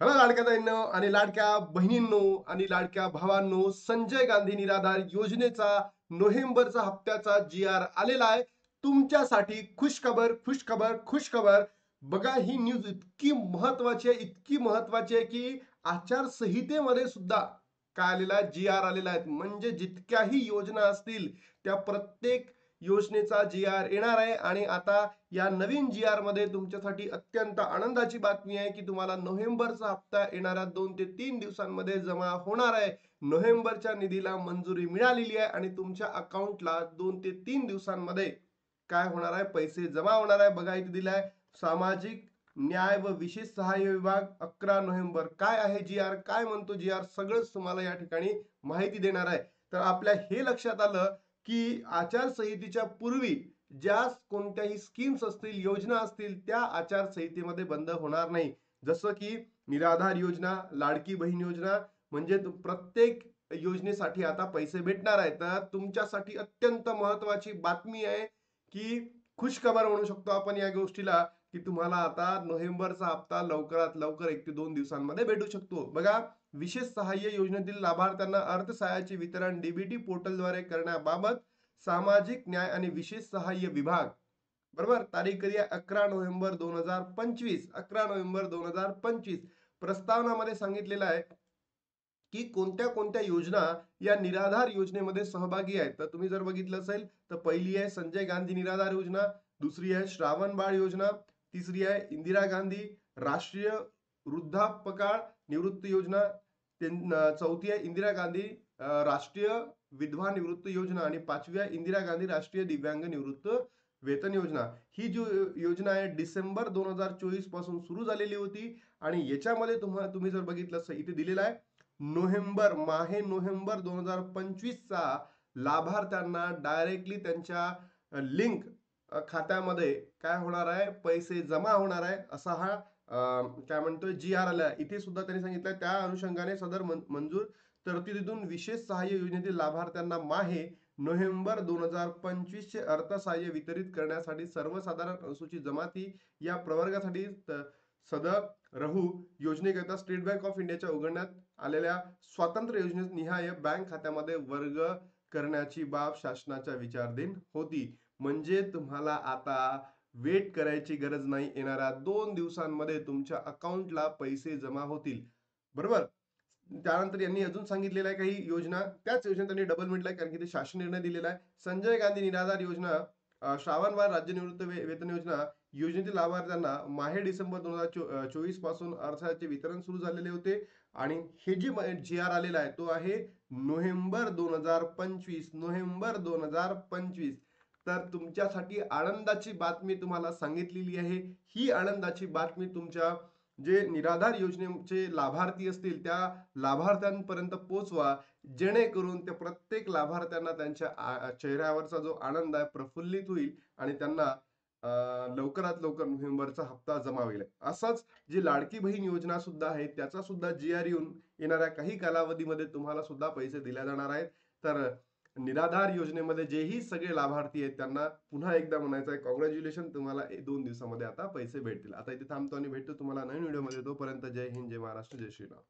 Hello लाडक्या ताईंनो आणि लाडक्या बहिणींनो आणि लाडक्या भावांनो, संजय गांधी निराधार योजनेचा नोव्हेंबरचा हप्त्याचा जी आर आलेला आहे तुमच्यासाठी. खुशखबर खुशखबर खुशखबर. बघा, ही न्यूज इतकी महत्वाची आहे की आचारसंहितेमध्ये सुद्धा काय आलेला आहे, जी आर आलेला आहे. म्हणजे जितक्याही योजना असतील त्या प्रत्येक योजनेचा जी आर येणार आहे. आणि आता या नवीन जी आर मध्ये तुमच्यासाठी अत्यंत आनंदाची बातमी आहे की तुम्हाला नोव्हेंबरचा हप्ता येणाऱ्या 2 ते 3 दिवसांमध्ये जमा होणार आहे. नोव्हेंबरच्या निधीला मंजुरी मिळालेली आहे आणि तुमच्या अकाउंटला 2 ते 3 दिवसांमध्ये काय होणार आहे, पैसे जमा होणार आहे. बघा, इथे दिलाय सामाजिक न्याय व विशेष सहाय्य विभाग 11 नोव्हेंबर. काय आहे जी आर, काय म्हणतो जी आर, सगळंच तुम्हाला या ठिकाणी माहिती देणार आहे. तर आपल्या हे लक्षात आलं की आचारसंहितेच्या पूर्वी ज्या कोणत्याही स्कीम्स असतील, योजना असतील, त्या आचारसंहितेमध्ये बंद होणार नाही. जसं की निराधार योजना, लाडकी बहीण योजना, म्हणजे प्रत्येक योजनेसाठी आता पैसे भेटणार आहेत. तर तुमच्यासाठी अत्यंत महत्वाची बातमी आहे की खुशखबर म्हणू शकतो आपण या गोष्टीला, की तुम्हाला आता नोव्हेंबरचा हप्ता लवकरात लवकर 1 ते 2 दिवसांमध्ये भेटू शकतो. बघा, विशेष सहाय्य योजनेतील लाभार्थ्यांना अर्थसहाय्याचे वितरण डीबीटी पोर्टलद्वारे करण्याबाबत सामाजिक न्याय आणि विशेष सहाय्य विभाग, बरोबर, तारीख कधी आहे, 11 नोव्हेंबर 2025. 11 नोव्हेंबर 2025 प्रस्तावनामध्ये सांगितलेलं आहे की कोणत्या कोणत्या योजना या निराधार योजनेमध्ये सहभागी आहेत. तर तुम्ही जर बघितलं असेल तर पहिली आहे संजय गांधी निराधार योजना, दुसरी आहे श्रावण बाळ योजना, तिसरी आहे इंदिरा गांधी राष्ट्रीय वृद्धापकाळ निवृत्ती योजना, चौथी आहे इंदिरा गांधी राष्ट्रीय विधवा निवृत्ती योजना आणि पाचवी आहे इंदिरा गांधी राष्ट्रीय दिव्यांग निवृत्त वेतन योजना. ही जो योजना आहे डिसेंबर 2024 पासून सुरू झालेली होती. आणि याच्यामध्ये तुम्ही जर बघितलं असं इथे दिलेलं आहे, नोव्हेंबर 2025 चा लाभार्थ्यांना डायरेक्टली त्यांच्या लिंक खात्यामध्ये काय होणार आहे, पैसे जमा होणार आहे. असा हा काय म्हणतोय जी आर आला. इथे सुद्धा त्यांनी सांगितलं त्या अनुषंगाने सदर मंजूर तरतुदीतून विशेष सहाय्य योजनेतील लाभार्थ्यांना नोव्हेंबर 2025 चे अर्थसहाय्य वितरित करण्यासाठी सर्वसाधारण अनुसूचित जमाती या प्रवर्गासाठी सदर रहू योजनेकरिता स्टेट बँक ऑफ इंडियाच्या उघडण्यात आलेल्या स्वातंत्र्य योजने निहाय बँक खात्यामध्ये वर्ग करण्याची बाब शासनाच्या विचाराधीन होती. म्हणजे तुम्हाला आता वेट करायची गरज नाही. येणाऱ्या 2 दिवसांमध्ये तुमच्या अकाउंटला पैसे जमा होतील, बरोबर. त्यानंतर यांनी अजून सांगितलेलं आहे काही योजना, त्याच योजनेत त्यांनी डबल म्हटलंय कारण की ते शासन निर्णय दिलेला आहे. संजय गांधी निराधार योजना, श्रावणबाळ राज्य निवृत्त वेतन योजना योजनेतील लाभार्थ्यांना डिसेंबर 2024 पासून अर्थसहाय्याचे वितरण सुरू झालेले होते. आणि हे जी आर आलेला आहे तो आहे नोव्हेंबर 2025. तर तुमच्यासाठी आनंदाची बातमी तुम्हाला सांगितलेली आहे. ही आनंदाची बातमी तुमच्या जे निराधार योजनेचे लाभार्थी असतील त्या लाभार्थ्यांपर्यंत पोहोचवा, जेणेकरून त्या प्रत्येक लाभार्थ्यांना त्यांच्या चेहऱ्यावरचा जो आनंद आहे प्रफुल्लित होईल आणि त्यांना लवकरात लवकर नोव्हेंबरचा हप्ता जमा होईल. असंच जी लाडकी बहीण योजना सुद्धा आहे त्याचा सुद्धा जी आर येणाऱ्या काही कालावधीमध्ये तुम्हाला सुद्धा पैसे दिले जाणार आहेत. तर निराधार योजनेमध्ये जेही सगळे लाभार्थी आहेत त्यांना पुन्हा एकदा म्हणायचं आहे कॉंग्रॅच्युलेशन, तुम्हाला 2 दिवसामध्ये आता पैसे भेटतील. आता इथे थांबतो आणि भेटतो तुम्हाला नवीन व्हिडिओमध्ये. तोपर्यंत जय हिंद, जय महाराष्ट्र, जय श्रीराम.